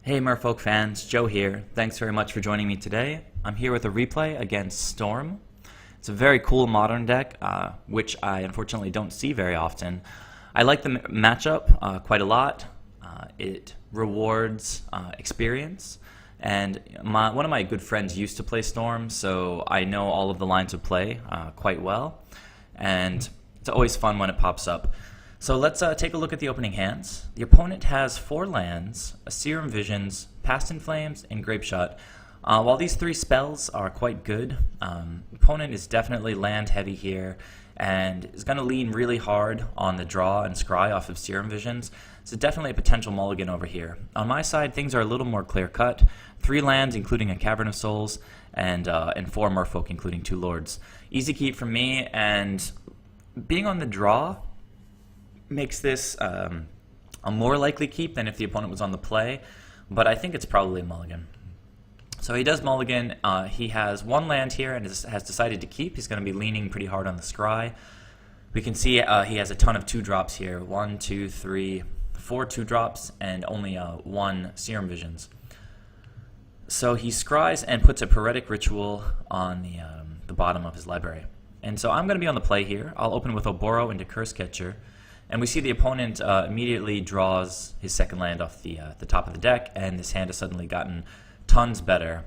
Hey Merfolk fans, Joe here. Thanks very much for joining me today. I'm here with a replay against Storm. It's a very cool modern deck, which I unfortunately don't see very often. I like the matchup quite a lot. It rewards experience, and one of my good friends used to play Storm, so I know all of the lines of play quite well, and it's always fun when it pops up. So let's take a look at the opening hands. The opponent has 4 lands, a Serum Visions, Past in Flames, and Grapeshot. While these 3 spells are quite good, the opponent is definitely land heavy here and is going to lean really hard on the draw and scry off of Serum Visions. So definitely a potential mulligan over here. On my side, things are a little more clear cut. 3 lands, including a Cavern of Souls, and 4 Merfolk, including 2 Lords. Easy keep from me, and being on the draw makes this a more likely keep than if the opponent was on the play, but I think it's probably a mulligan. So he does mulligan. He has 1 land here and has decided to keep. He's going to be leaning pretty hard on the scry. We can see he has a ton of 2-drops here. 1, 2, 3, 4 2-drops, and only 1 Serum Visions. So he scries and puts a Poetic Ritual on the bottom of his library. And so I'm going to be on the play here. I'll open with Oboro into Cursecatcher. And we see the opponent immediately draws his second land off the top of the deck, and this hand has suddenly gotten tons better.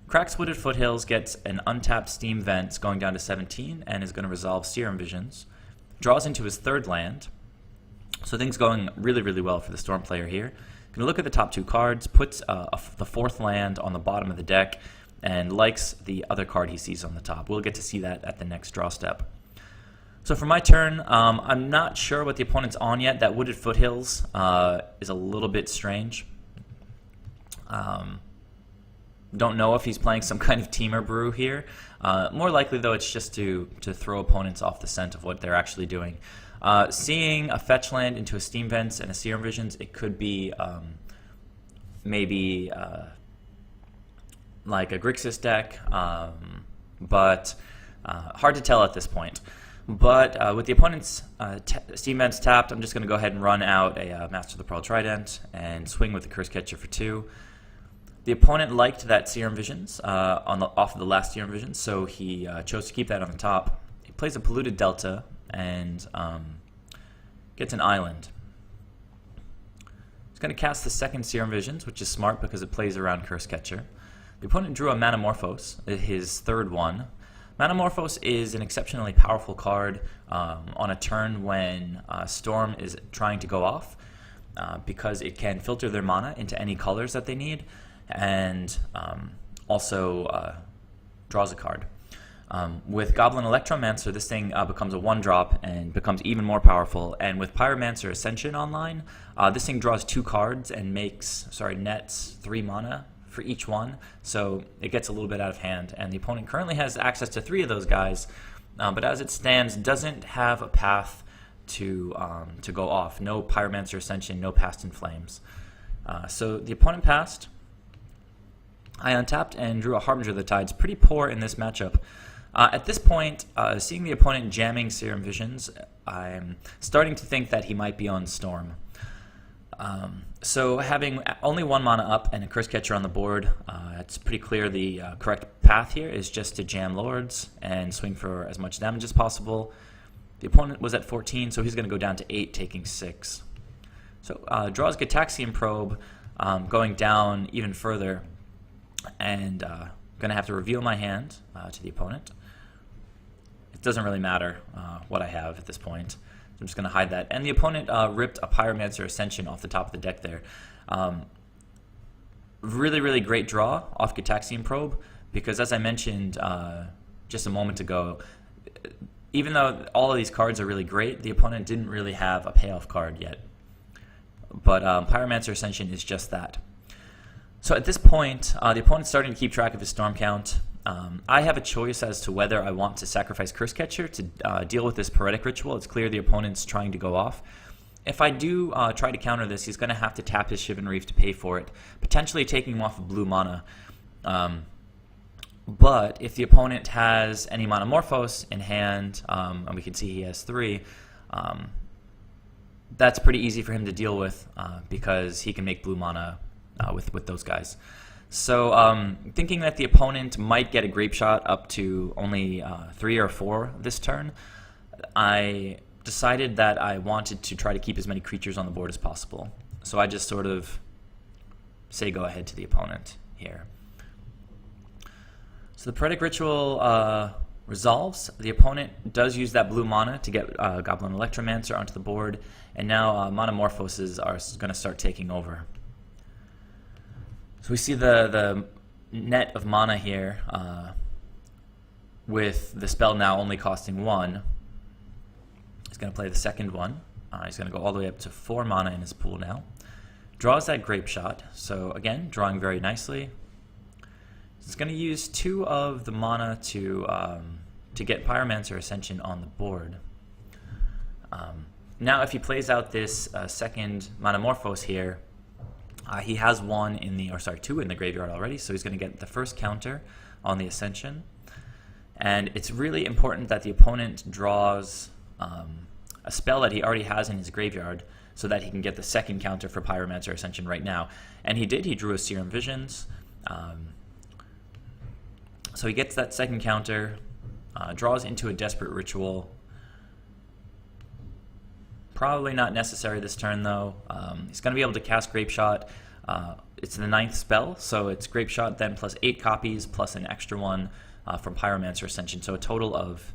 Cracks Wooded Foothills gets an untapped Steam Vents going down to 17 and is going to resolve Serum Visions. Draws into his 3rd land. So things going really, really well for the Storm player here. Going to look at the top 2 cards, puts the 4th land on the bottom of the deck, and likes the other card he sees on the top. We'll get to see that at the next draw step. So for my turn, I'm not sure what the opponent's on yet. That Wooded Foothills is a little bit strange. Don't know if he's playing some kind of Teamer Brew here. More likely, though, it's just to throw opponents off the scent of what they're actually doing. Seeing a fetch land into a Steam Vents and a Serum Visions, it could be maybe like a Grixis deck, but hard to tell at this point. But with the opponent's Steam Vents tapped, I'm just going to go ahead and run out a Master of the Pearl Trident and swing with the Cursecatcher for 2. The opponent liked that Serum Visions off of the last Serum Visions, so he chose to keep that on the top. He plays a Polluted Delta and gets an island. He's going to cast the 2nd Serum Visions, which is smart because it plays around Cursecatcher. The opponent drew a Manamorphose, his 3rd one. Manamorphose is an exceptionally powerful card on a turn when Storm is trying to go off because it can filter their mana into any colors that they need, and also draws a card. With Goblin Electromancer, this thing becomes a 1-drop and becomes even more powerful, and with Pyromancer Ascension online, this thing draws 2 cards and nets 3 mana for each one, so it gets a little bit out of hand, and the opponent currently has access to 3 of those guys, but as it stands, doesn't have a path to go off. No Pyromancer Ascension, no Past in Flames. So the opponent passed. I untapped and drew a Harbinger of the Tides. Pretty poor in this matchup. At this point, seeing the opponent jamming Serum Visions, I'm starting to think that he might be on Storm. So having only 1 mana up and a Cursecatcher on the board, it's pretty clear the correct path here is just to jam Lords and swing for as much damage as possible. The opponent was at 14, so he's going to go down to 8, taking 6. So draws Gitaxian Probe, going down even further, and going to have to reveal my hand to the opponent. It doesn't really matter what I have at this point. I'm just going to hide that. And the opponent ripped a Pyromancer Ascension off the top of the deck there. Really, really great draw off Gitaxian Probe, because as I mentioned just a moment ago, even though all of these cards are really great, the opponent didn't really have a payoff card yet. But Pyromancer Ascension is just that. So at this point, the opponent's starting to keep track of his Storm count. I have a choice as to whether I want to sacrifice Cursecatcher to deal with this Poetic Ritual. It's clear the opponent's trying to go off. If I do try to counter this, he's going to have to tap his Shivan Reef to pay for it, potentially taking him off of blue mana. But if the opponent has any Manamorphose in hand, and we can see he has 3, that's pretty easy for him to deal with because he can make blue mana with those guys. So thinking that the opponent might get a grape shot up to only 3 or 4 this turn, I decided that I wanted to try to keep as many creatures on the board as possible. So I just sort of say go ahead to the opponent here. So the Poetic Ritual resolves. The opponent does use that blue mana to get Goblin Electromancer onto the board, and now Monomorphoses are going to start taking over. So we see the net of mana here, with the spell now only costing 1. He's going to play the second one. He's going to go all the way up to 4 mana in his pool now. Draws that Grape Shot, so again, drawing very nicely. He's going to use 2 of the mana to get Pyromancer Ascension on the board. Now if he plays out this second Monomorphose here, he has 2 in the graveyard already, so he's going to get the first counter on the Ascension. And it's really important that the opponent draws a spell that he already has in his graveyard so that he can get the second counter for Pyromancer Ascension right now. And he did, he drew a Serum Visions. So he gets that second counter, draws into a Desperate Ritual. Probably not necessary this turn though. He's going to be able to cast Grape Shot. It's the 9th spell, so it's Grape Shot then plus 8 copies plus an extra one from Pyromancer Ascension, so a total of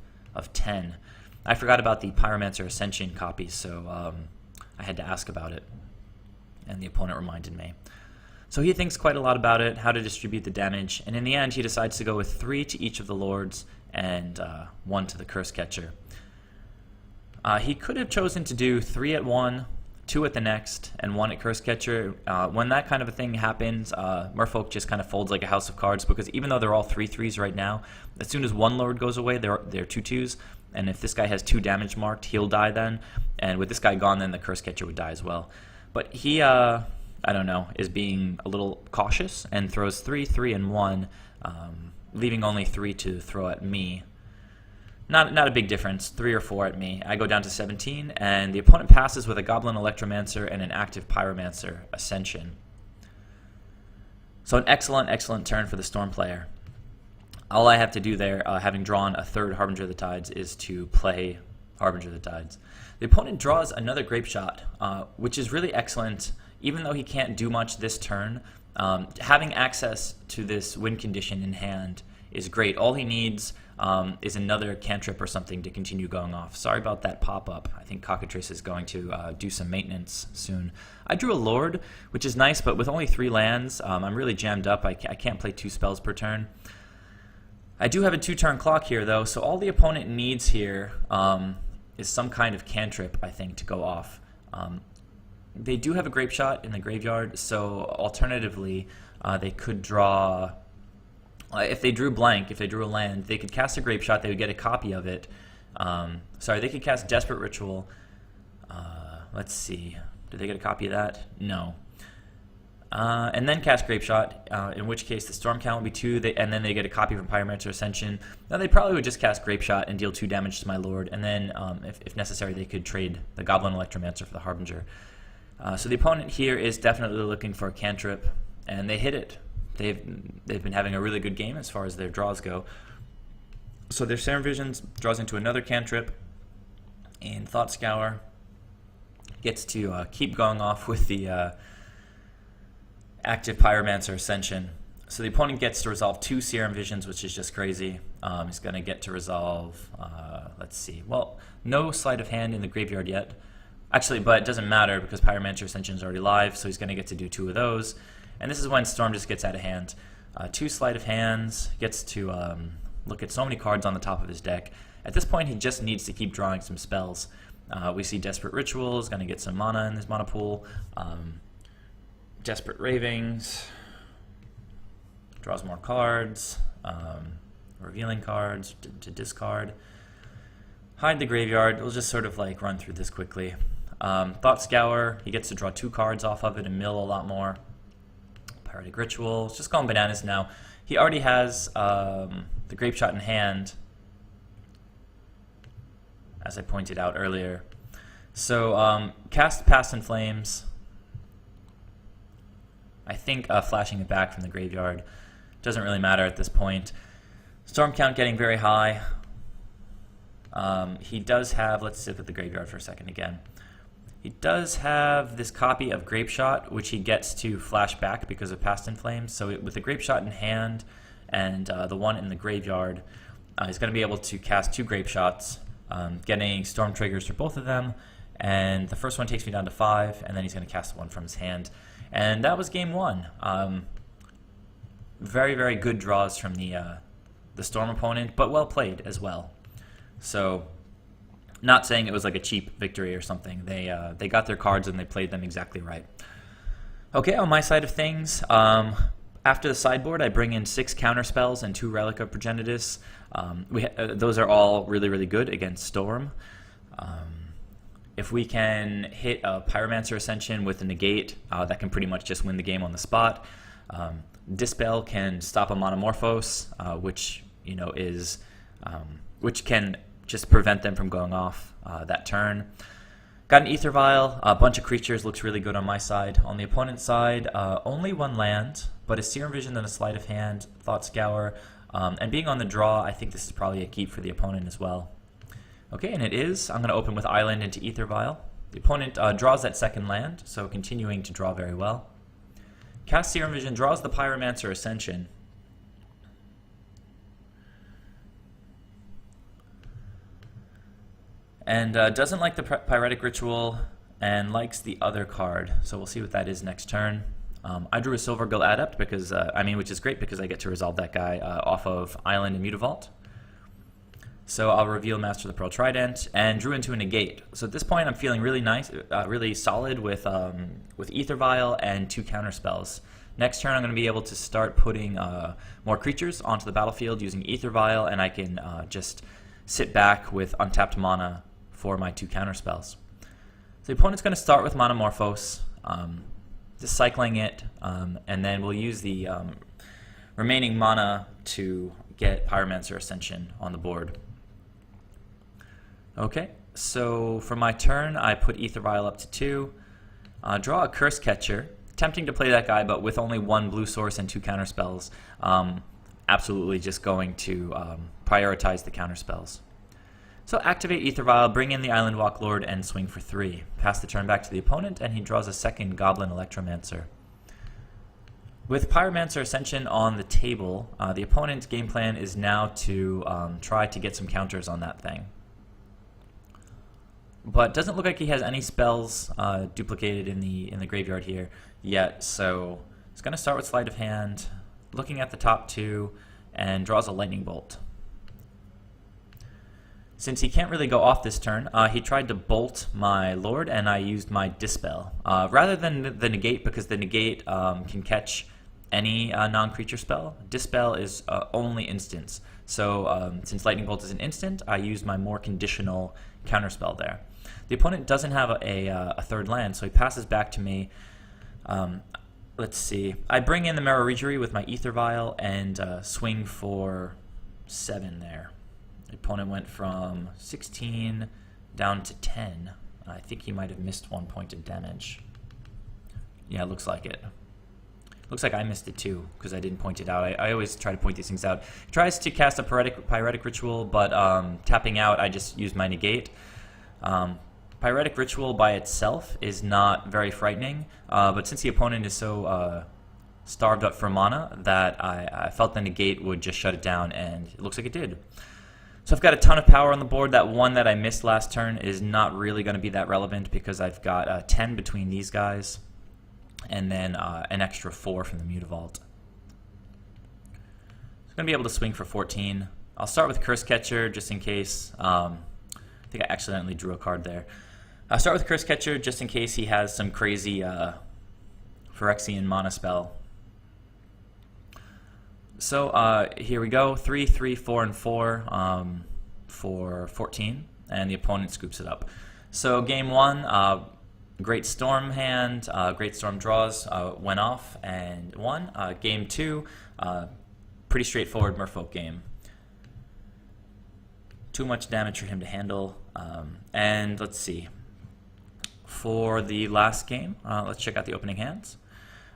10. I forgot about the Pyromancer Ascension copies, so I had to ask about it, and the opponent reminded me. So he thinks quite a lot about it, how to distribute the damage, and in the end he decides to go with 3 to each of the lords and 1 to the Cursecatcher. He could have chosen to do 3 at one, 2 at the next, and 1 at Cursecatcher. When that kind of a thing happens, Merfolk just kind of folds like a house of cards, because even though they're all 3/3s right now, as soon as one lord goes away, they're 2/2s, and if this guy has 2 damage marked, he'll die then, and with this guy gone, then the Cursecatcher would die as well. But he, I don't know, is being a little cautious and throws 3, 3, and 1, leaving only 3 to throw at me. Not a big difference, 3 or 4 at me. I go down to 17, and the opponent passes with a Goblin Electromancer and an active Pyromancer Ascension. So an excellent, excellent turn for the Storm player. All I have to do there, having drawn a 3rd Harbinger of the Tides, is to play Harbinger of the Tides. The opponent draws another Grape Shot, which is really excellent. Even though he can't do much this turn, having access to this win condition in hand is great. All he needs is another cantrip or something to continue going off. Sorry about that pop-up. I think Cockatrice is going to do some maintenance soon. I drew a Lord, which is nice, but with only 3 lands, I'm really jammed up. I can't play 2 spells per turn. I do have a 2-turn clock here, though, so all the opponent needs here is some kind of cantrip, I think, to go off. They do have a Grape Shot in the graveyard, so alternatively, they could draw... if they drew blank, if they drew a land, they could cast a Grape Shot, they would get a copy of it. They could cast Desperate Ritual. Let's see. Did they get a copy of that? No. And then cast Grape Shot, in which case the Storm count would be 2, and then they get a copy from Pyromancer Ascension. Now they probably would just cast Grape Shot and deal 2 damage to my Lord, and then, if necessary, they could trade the Goblin Electromancer for the Harbinger. So the opponent here is definitely looking for a cantrip, and they hit it. They've been having a really good game as far as their draws go. So their Serum Visions draws into another cantrip, and Thought Scour gets to keep going off with the active Pyromancer Ascension. So the opponent gets to resolve 2 Serum Visions, which is just crazy. He's going to get to resolve, let's see, well, no Sleight of Hand in the graveyard yet. Actually, but it doesn't matter because Pyromancer Ascension is already live, so he's going to get to do 2 of those. And this is when Storm just gets out of hand. 2 Sleight of Hands, gets to look at so many cards on the top of his deck. At this point, he just needs to keep drawing some spells. We see Desperate Ritual is going to get some mana in this mana pool. Desperate Ravings, draws more cards, revealing cards to discard. Hide the Graveyard, we'll just sort of like run through this quickly. Thought Scour, he gets to draw 2 cards off of it and mill a lot more. Poetic Ritual, it's just going bananas now. He already has the Grape Shot in hand, as I pointed out earlier. So cast Past in Flames. I think flashing it back from the graveyard doesn't really matter at this point. Storm count getting very high. He does have, let's sit with the graveyard for a second again. He does have this copy of Grapeshot, which he gets to flash back because of Past in Flames. So with the Grapeshot in hand and the one in the graveyard, he's going to be able to cast 2 Grapeshots, getting Storm triggers for both of them. And the first one takes me down to 5, and then he's going to cast one from his hand. And that was game 1. Very, very good draws from the Storm opponent, but well played as well. So, not saying it was like a cheap victory or something. They got their cards and they played them exactly right. Okay, on my side of things, after the sideboard, I bring in 6 counterspells and 2 Relic of Progenitus. Those are all really, really good against Storm. If we can hit a Pyromancer Ascension with a Negate, that can pretty much just win the game on the spot. Dispel can stop a Monomorphose, which which can just prevent them from going off that turn. Got an AEther Vial, a bunch of creatures, looks really good on my side. On the opponent's side, only 1 land, but a Serum Vision and a Sleight of Hand, Thought Scour, and being on the draw, I think this is probably a keep for the opponent as well. Okay, and it is. I'm going to open with Island into AEther Vial. The opponent draws that second land, so continuing to draw very well. Cast Serum Vision, draws the Pyromancer Ascension. And doesn't like the Pyretic Ritual and likes the other card. So we'll see what that is next turn. I drew a Silvergill Adept because which is great because I get to resolve that guy off of Island and Mutavault. So I'll reveal Master of the Pearl Trident and drew into a Negate. So at this point I'm feeling really nice, really solid with AEther Vial and 2 counterspells. Next turn I'm going to be able to start putting more creatures onto the battlefield using AEther Vial, and I can just sit back with untapped mana for my 2 counterspells. So the opponent's going to start with Monomorphose, just cycling it, and then we'll use the remaining mana to get Pyromancer Ascension on the board. Okay, so for my turn, I put AEther Vial up to 2, draw a Cursecatcher, tempting to play that guy, but with only 1 blue source and 2 counterspells, absolutely just going to prioritize the counterspells. So activate AEther Vial, bring in the Island Walk Lord, and swing for 3. Pass the turn back to the opponent, and he draws a second Goblin Electromancer. With Pyromancer Ascension on the table, the opponent's game plan is now to try to get some counters on that thing. But doesn't look like he has any spells duplicated in the graveyard here yet, so he's going to start with Sleight of Hand, looking at the top 2, and draws a Lightning Bolt. Since he can't really go off this turn, he tried to bolt my Lord, and I used my Dispel. Rather than the Negate, because the Negate can catch any non-creature spell, Dispel is only instants. So since Lightning Bolt is an instant, I used my more conditional counterspell there. The opponent doesn't have a third land, so he passes back to me. Let's see. I bring in the Merrow Reejerey with my AEther Vial and swing for 7 there. The opponent went from 16 down to 10. I think he might have missed 1 point of damage. Yeah, it looks like it. Looks like I missed it too, because I didn't point it out. I always try to point these things out. He tries to cast a Pyretic Ritual, but tapping out, I just used my Negate. Pyretic Ritual by itself is not very frightening, but since the opponent is so starved up for mana, that I felt the Negate would just shut it down, and it looks like it did. So I've got a ton of power on the board. That one that I missed last turn is not really going to be that relevant because I've got 10 between these guys and then an extra 4 from the Mutavault. So I'm going to be able to swing for 14. I'll start with Cursecatcher just in case. I think I accidentally drew a card there. I'll start with Cursecatcher just in case he has some crazy Phyrexian mana spell. So here we go, 3, 3, 4, and 4 for 14, and the opponent scoops it up. So game 1, great Storm hand, great Storm draws went off and won. Game 2, pretty straightforward Merfolk game. Too much damage for him to handle, and let's see. For the last game, let's check out the opening hands.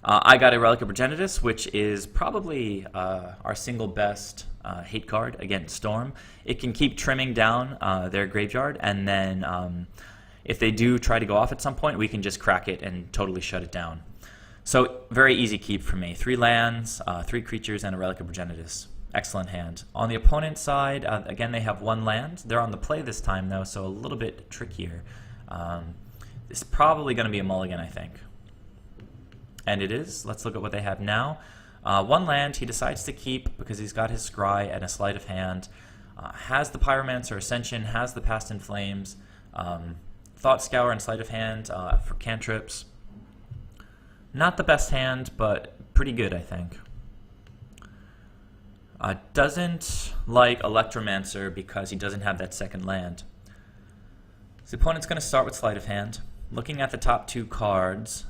I got a Relic of Progenitus, which is probably our single best hate card against Storm. It can keep trimming down their graveyard, and then if they do try to go off at some point, we can just crack it and totally shut it down. So very easy keep for me. 3 lands, 3 creatures, and a Relic of Progenitus. Excellent hand. On the opponent's side, again, they have 1 land. They're on the play this time, though, so a little bit trickier. It's probably going to be a mulligan, I think. And it is. Let's look at what they have now. 1 land he decides to keep because he's got his Scry and a Sleight of Hand. Has the Pyromancer Ascension, has the Past in Flames, Thought Scour and Sleight of Hand for cantrips. Not the best hand, but pretty good, I think. Doesn't like Electromancer because he doesn't have that second land. So the opponent's going to start with Sleight of Hand. Looking at the top 2 cards,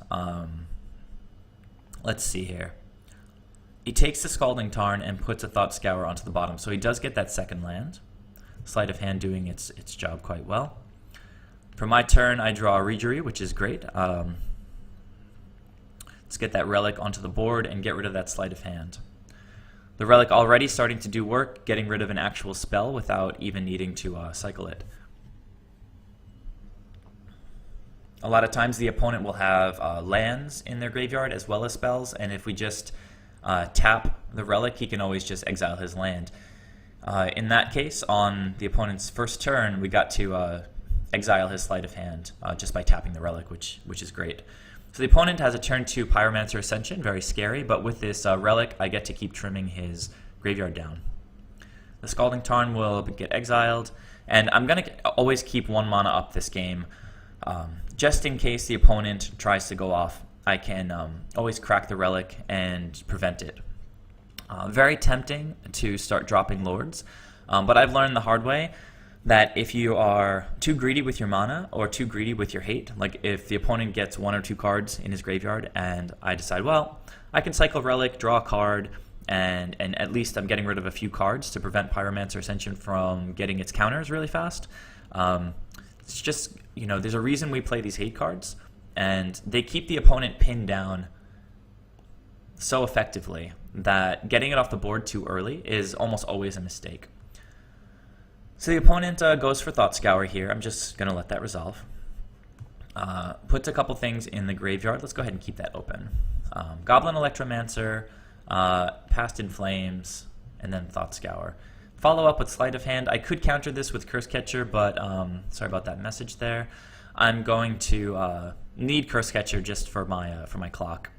let's see here. He takes the Scalding Tarn and puts a Thought Scour onto the bottom, so he does get that second land. Sleight of Hand doing its job quite well. For my turn, I draw a Reejerey, which is great. Let's get that Relic onto the board and get rid of that Sleight of Hand. The Relic already starting to do work, getting rid of an actual spell without even needing to cycle it. A lot of times the opponent will have lands in their graveyard as well as spells, and if we just tap the Relic, he can always just exile his land. In that case, on the opponent's first turn, we got to exile his Sleight of Hand just by tapping the Relic, which is great. So the opponent has a turn 2 Pyromancer Ascension, very scary, but with this Relic, I get to keep trimming his graveyard down. The Scalding Tarn will get exiled, and I'm going to always keep 1 mana up this game. Just in case the opponent tries to go off, I can always crack the Relic and prevent it. Very tempting to start dropping Lords, but I've learned the hard way that if you are too greedy with your mana or too greedy with your hate, like if the opponent gets 1 or 2 cards in his graveyard and I decide, well, I can cycle Relic, draw a card, and at least I'm getting rid of a few cards to prevent Pyromancer Ascension from getting its counters really fast. It's just, there's a reason we play these hate cards, and they keep the opponent pinned down so effectively that getting it off the board too early is almost always a mistake. So the opponent goes for Thought Scour here. I'm just going to let that resolve. Puts a couple things in the graveyard. Let's go ahead and keep that open. Goblin Electromancer, Past in Flames, and then Thought Scour. Follow up with Sleight of Hand. I could counter this with Cursecatcher, but sorry about that message there. I'm going to need Cursecatcher just for my clock.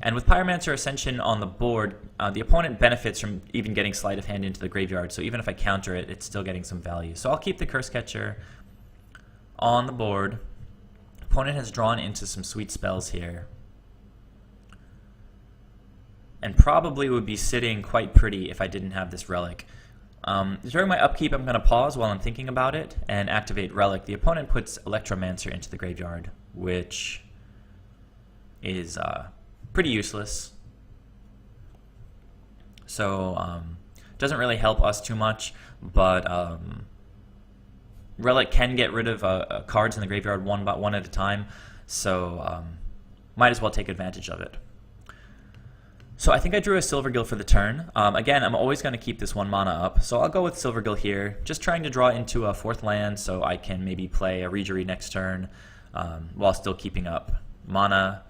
And with Pyromancer Ascension on the board, the opponent benefits from even getting Sleight of Hand into the graveyard, so even if I counter it, it's still getting some value. So I'll keep the Cursecatcher on the board. Opponent has drawn into some sweet spells here, and probably would be sitting quite pretty if I didn't have this Relic. During my upkeep, I'm going to pause while I'm thinking about it and activate Relic. The opponent puts Electromancer into the graveyard, which is pretty useless. So doesn't really help us too much, but Relic can get rid of cards in the graveyard one at a time, so might as well take advantage of it. So I think I drew a Silvergill for the turn. Again, I'm always going to keep this 1 mana up, so I'll go with Silvergill here, just trying to draw into a 4th land so I can maybe play a Reejerey next turn while still keeping up mana.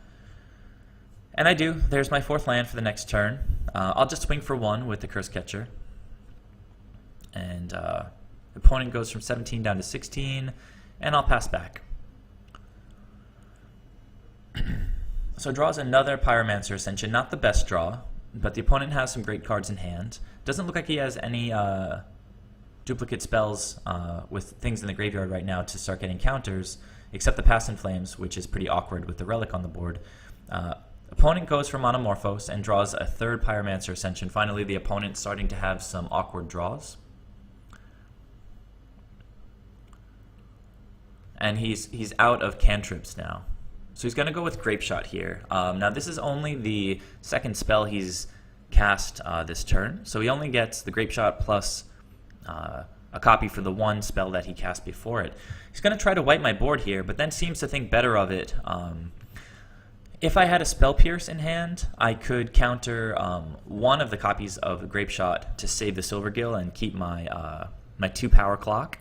And I do. There's my 4th land for the next turn. I'll just swing for 1 with the Cursecatcher. And the opponent goes from 17 down to 16, and I'll pass back. So draws another Pyromancer Ascension. Not the best draw, but the opponent has some great cards in hand. Doesn't look like he has any duplicate spells with things in the graveyard right now to start getting counters, except the Past in Flames, which is pretty awkward with the Relic on the board. Opponent goes for Monomorphos and draws a 3rd Pyromancer Ascension. Finally, the opponent starting to have some awkward draws. And he's out of cantrips now. So he's going to go with Grape Shot here. Now this is only the 2nd spell he's cast this turn. So he only gets the Grape Shot plus a copy for the 1 spell that he cast before it. He's going to try to wipe my board here, but then seems to think better of it. If I had a Spell Pierce in hand, I could counter one of the copies of Grape Shot to save the Silvergill and keep my my 2 power clock.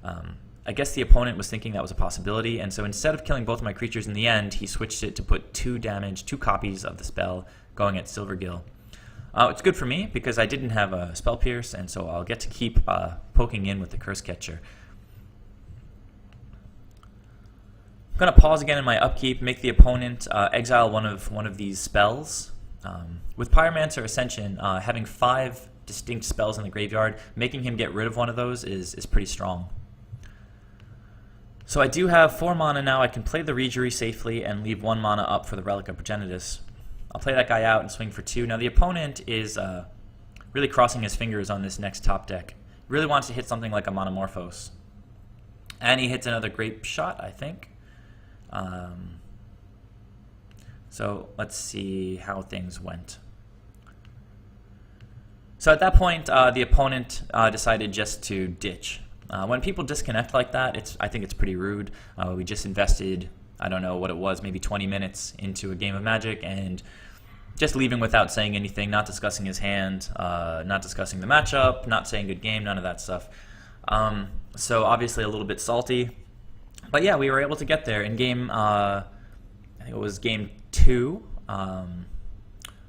I guess the opponent was thinking that was a possibility, and so instead of killing both of my creatures in the end, he switched it to put 2 damage, 2 copies of the spell going at Silvergill. It's good for me because I didn't have a Spell Pierce, and so I'll get to keep poking in with the Cursecatcher. I'm going to pause again in my upkeep, make the opponent exile one of these spells. With Pyromancer Ascension, having 5 distinct spells in the graveyard, making him get rid of one of those is pretty strong. So I do have 4 mana now. I can play the Reejerey safely and leave 1 mana up for the Relic of Progenitus. I'll play that guy out and swing for 2. Now the opponent is really crossing his fingers on this next top deck. Really wants to hit something like a Monomorphose. And he hits another Grape Shot, I think. So let's see how things went. So at that point, the opponent decided just to ditch. When people disconnect like that, I think it's pretty rude. We just invested, I don't know what it was, maybe 20 minutes into a game of Magic, and just leaving without saying anything, not discussing his hand, not discussing the matchup, not saying good game, none of that stuff. So obviously a little bit salty. But yeah, we were able to get there. In game, I think it was game 2,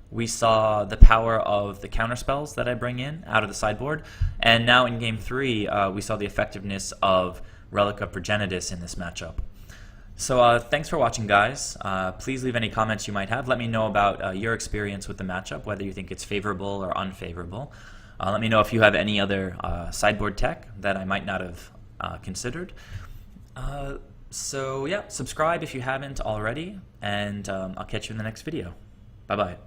we saw the power of the counterspells that I bring in out of the sideboard. And now in game 3, we saw the effectiveness of Relic of Progenitus in this matchup. So thanks for watching, guys. Please leave any comments you might have. Let me know about your experience with the matchup, whether you think it's favorable or unfavorable. Let me know if you have any other sideboard tech that I might not have considered. So yeah, subscribe if you haven't already, and I'll catch you in the next video. Bye-bye.